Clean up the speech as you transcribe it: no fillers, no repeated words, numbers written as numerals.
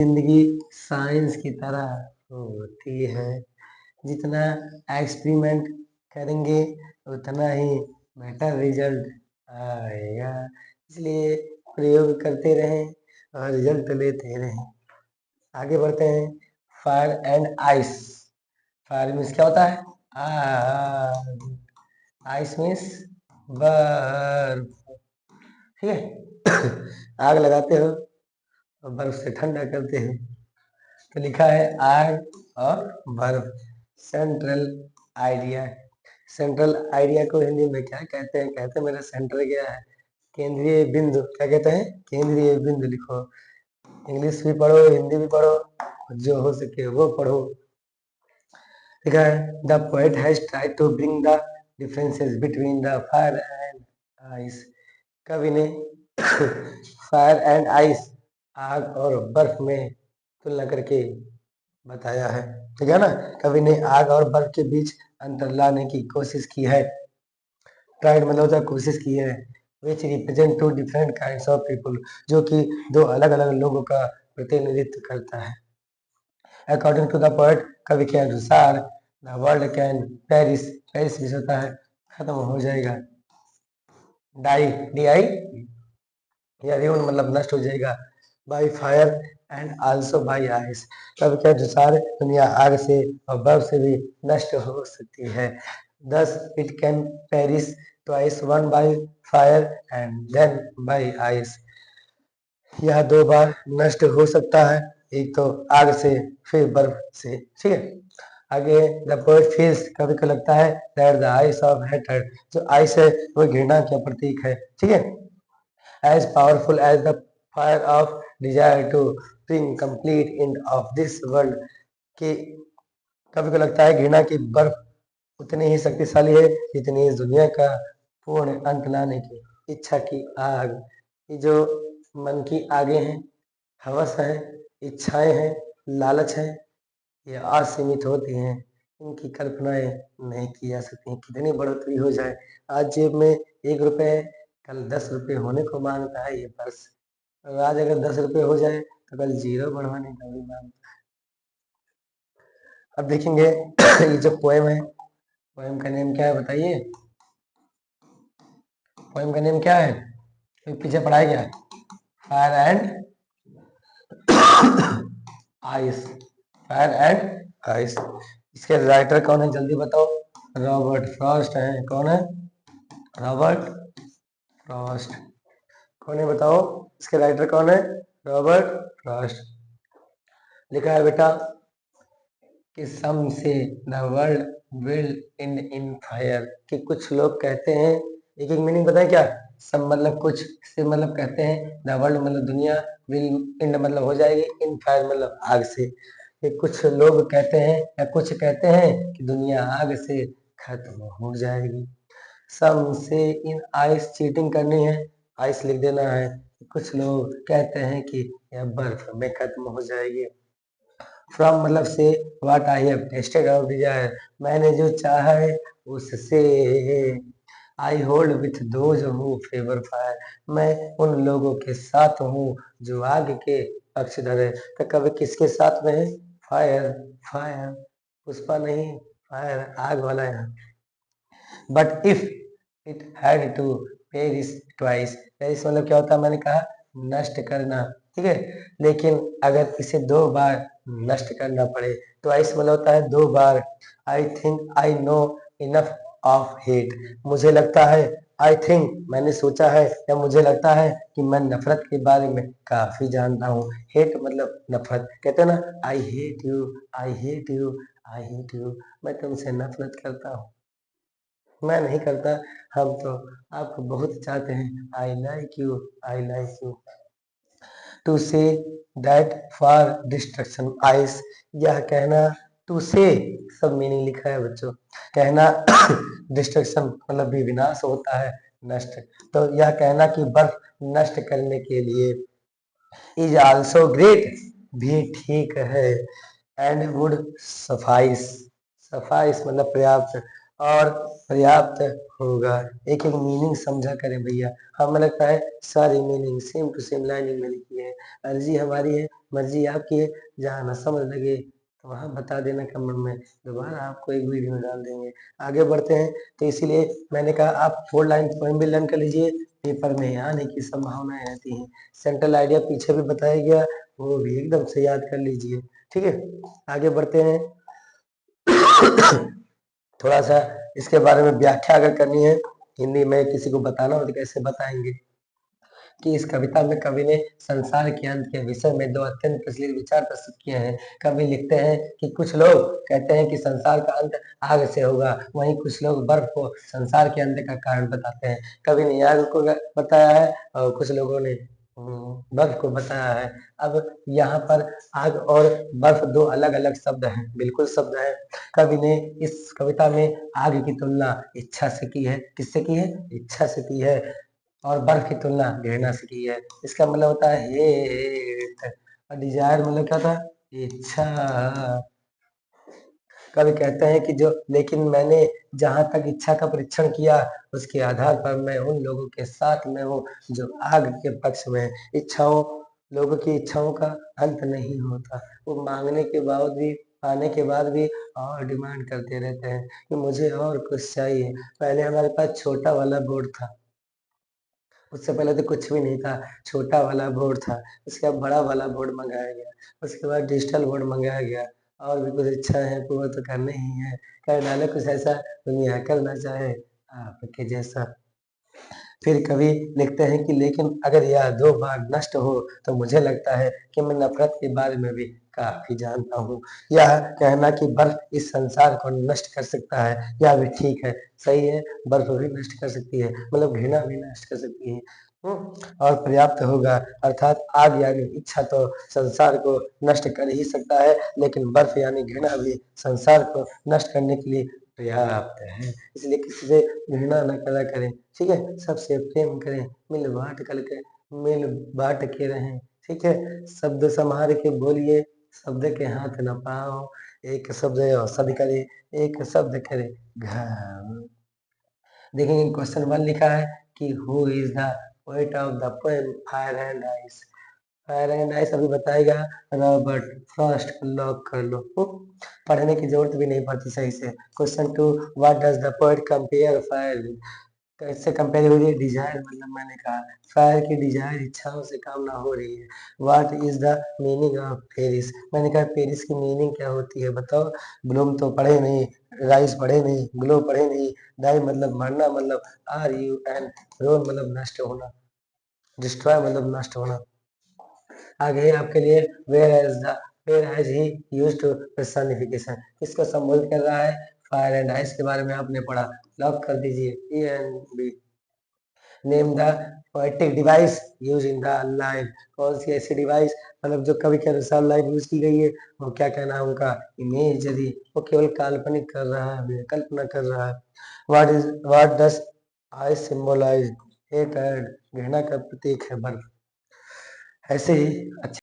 जिंदगी साइंस की तरह होती है। जितना एक्सपेरिमेंट करेंगे उतना ही बेटर रिजल्ट आएगा। इसलिए प्रयोग करते रहें और रिजल्ट लेते रहें। आगे बढ़ते हैं। Fire and ice. Fire means क्या होता है? आग। आइस मीन्स बर्फ। ठीक है। आग लगाते हो और बर्फ से ठंडा करते हो, तो लिखा है आग और बर्फ। Central idea. सेंट्रल आइडिया को हिंदी में क्या कहते हैं? कहते हैं मेरा सेंटर क्या है? केंद्रीय बिंदु। क्या कहते हैं? केंद्रीय बिंदु। लिखो, इंग्लिश भी पढ़ो, हिंदी भी पढ़ो, जो हो सके वो पढ़ो। लिखा है the poet has tried to bring the differences between the fire and ice. कवि ने फायर एंड आइस, आग और बर्फ में तुलना करके बताया है। ठीक है ना? कवि ने आग और बर्फ के बीच अंतर लाने की कोशिश की है। ट्राइड मतलब होता है कोशिश की है। Which represent two different kinds of people, जो कि दो अलग अलग लोगों का प्रतिनिधित्व करता है। अकॉर्डिंग टू द पोएट, कवि के अनुसार the world can Paris. Paris भी होता है खत्म हो जाएगा। डाई, डी आई या रिवन मतलब नष्ट हो जाएगा। By fire and also by ice. कवि के अनुसार दुनिया आग से और बर्फ से भी नष्ट हो सकती है। Thus it can perish twice, one by fire and then by ice. यह दो बार नष्ट हो सकता है, एक तो आग से फिर बर्फ से। ठीक है। आगे द पोएट फील्स, कवि को लगता है that the ice of hatred, जो आइस है वो घृणा का प्रतीक है। ठीक है। As powerful as the fire of desire to bring complete end of this world, कि कवि को लगता है घृणा की बर्फ उतनी ही शक्तिशाली है जितनी इस दुनिया का पूर्ण अंत लाने की इच्छा की आग। ये जो मन की आगे हैं, हवस है, इच्छाएं हैं, लालच है, ये असीमित होती हैं। इनकी कल्पनाएं नहीं की जा सकती। कितनी बढ़ोतरी हो जाए, आज जेब में 1 रुपए है, कल 10 रुपए होने को मांगता है ये पर्स। आज अगर 10 रुपए हो जाए तो कल 0 बढ़वाने का भी मांगता है। अब देखेंगे ये जो पोएम है, पोएम का नेम क्या है बताइए? पोएम का नेम क्या है? पीछे पढ़ाया गया है fire and ice. Fire and ice. इसके राइटर कौन है जल्दी बताओ? रॉबर्ट फ्रॉस्ट है। कौन है? Robert Frost. कौन है बताओ? इसके राइटर कौन है? Robert Frost. लिखा है बेटा कि सम से the world will and in fire, कि कुछ लोग कहते हैं, एक एक मीनिंग बताएं क्या? सम मतलब कुछ, से मतलब कहते हैं, द वर्ल्ड मतलब दुनिया, विल एंड मतलब हो जाएगी, इन फायर मतलब आग से। कि कुछ लोग कहते हैं या कुछ कहते हैं कि दुनिया आग से खत्म हो जाएगी। सम से इन आइस, चीटिंग करनी है, आइस लिख देना है। कुछ लोग कहते हैं कि यह बर्फ में खत्म हो जाएगी। फ्रॉम मतलब से, what I have tested of desire, मैंने जो चाहा है उससे। I hold with those who favour fire, मैं उन लोगों के साथ हूँ जो आग के पक्षधर है। तो कभी किसके साथ में है? फायर। फायर पुष्पा नहीं, फायर आग वाला है। But if it had to perish twice, perish मतलब क्या होता है? मैंने कहा नष्ट करना। ठीक है। लेकिन अगर इसे 2 बार नष्ट करना पड़े, ट्वाइस मतलब होता है 2 बार। I think I know enough of hate, मुझे लगता है, आई थिंक मैंने सोचा है या मुझे लगता है कि मैं नफरत के बारे में काफी जानता हूँ। हेट मतलब नफरत। कहते हैं ना I hate you, I hate you, I hate you, मैं तुमसे नफरत करता हूँ। मैं नहीं करता, हम तो आपको बहुत चाहते हैं। I like you, I like you. To say that for destruction ice, यह कहना, टू से सब मीनिंग लिखा है बच्चों। कहना डिस्ट्रक्शन मतलब भी विनाश होता है, नष्ट। तो यह कहना कि बर्फ नष्ट करने के लिए इज आल्सो ग्रेट, भी ठीक है। एंड वुड सफाइस, सफाइस मतलब पर्याप्त, और पर्याप्त होगा। एक एक मीनिंग समझा करें भैया। हमें लगता है सारी meaning same to same lining में लिखी है। अर्जी हमारी है, मर्जी आपकी है। जहाँ ना समझ लगे तो वहाँ बता देना कमेंट में, दोबारा आपको एक वीडियो डाल देंगे। आगे बढ़ते हैं, तो इसीलिए मैंने कहा आप 4 लाइन पोएम भी लर्न कर लीजिए, पेपर में आने की संभावनाएं रहती हैं। सेंट्रल आइडिया पीछे भी बताया गया, वो भी एकदम से याद कर लीजिए। ठीक है, आगे बढ़ते हैं। थोड़ा सा इसके बारे में व्याख्या अगर करनी है, हिंदी में किसी को बताना हो तो कैसे बताएंगे कि इस कविता में कवि ने संसार के अंत के विषय में दो अत्यंत प्रचलित विचार प्रस्तुत किए हैं। कवि लिखते हैं कि कुछ लोग कहते हैं कि संसार का अंत आग से होगा, वहीं कुछ लोग बर्फ को संसार के अंत का कारण बताते हैं। कवि ने आग को बताया है और कुछ लोगों ने बर्फ को बताया है। अब यहाँ पर आग और बर्फ दो अलग अलग शब्द हैं, बिल्कुल शब्द है। कवि ने इस कविता में आग की तुलना इच्छा से की है। किससे की है? इच्छा से की है। और बर्फ की तुलना घृणा से की है। इसका मतलब होता है हेट, और डिजायर मतलब क्या था? इच्छा। कवि कहते हैं कि जो लेकिन मैंने जहां तक इच्छा का परीक्षण किया, उसके आधार पर मैं उन लोगों के साथ में हूँ जो आग के पक्ष में है। इच्छाओं लोगों की इच्छाओं का अंत नहीं होता। वो मांगने के बाद भी, पाने के बाद भी और डिमांड करते रहते हैं कि मुझे और कुछ चाहिए। पहले हमारे पास छोटा वाला बोर्ड था, उससे पहले तो कुछ भी नहीं था, छोटा वाला बोर्ड था। उसके बाद बड़ा वाला बोर्ड मंगाया गया, उसके बाद डिजिटल बोर्ड मंगाया गया। और भी कुछ इच्छा है पूरा तो करना ही है, कर डाले कुछ ऐसा दुनिया करना चाहे आपके जैसा। फिर कवि लिखते हैं कि लेकिन अगर यह दो बार नष्ट हो तो मुझे लगता है कि मैं नफरत के बारे में भी काफी जानता हूँ। यह कहना कि बर्फ इस संसार को नष्ट कर सकता है, यह भी ठीक है, सही है। बर्फ भी नष्ट कर सकती है, मतलब घृणा भी नष्ट कर सकती है। और पर्याप्त होगा, अर्थात आग यानी इच्छा तो संसार को नष्ट कर ही सकता है, लेकिन बर्फ यानी घृणा भी संसार को नष्ट करने के लिए पर्याप्त है। इसलिए किसी से घृणा न करा करें, ठीक है। सबसे प्रेम करें, मिल बांट के रहें, ठीक है। शब्द संभार के बोलिए, शब्द के हाथ न पाओ। एक शब्द औषधि करे, एक शब्द करे घाव। देखेंगे क्वेश्चन 1 लिखा है कि who is the poet of the poem fire and ice. Fire and ice अभी बताएगा रॉबर्ट फ्रॉस्ट, को लॉक कर लो। पढ़ने की जरूरत भी नहीं पड़ती सही से। Question 2, what does the poet compare fire with? कैसे कंपेयर हो रही है? डिजायर, मतलब मैंने कहा फायर की डिजायर, इच्छाओं से कामना हो रही है। What is the meaning of Paris? मैंने कहा पेरिस की मीनिंग क्या होती है बताओ। ब्लूम तो पढ़े नहीं, राइस पढ़े नहीं, ग्लो पढ़े नहीं, डाई मतलब मरना, मतलब आर यू एन, रोन मतलब नष्ट होना, डिस्ट्रॉय मतलब नष्ट होना। आगे आपके लिए where has he used to personification, किसको संबोधित कर रहा है? फायर एंड आइस के बारे में आपने पढ़ा, लॉक कर दीजिए। A and B. Name the poetic device use in the line, कौन सी ऐसी डिवाइस, मतलब जो कवि के अनुसार लाइन यूज की गई है, वो क्या कहना है उनका? इमेजरी। वो केवल काल्पनिक कर रहा है, कल्पना कर रहा है। What does ice symbolize? Hate and, घृणा का प्रतीक है बर्फ। ऐसे ही अच्छा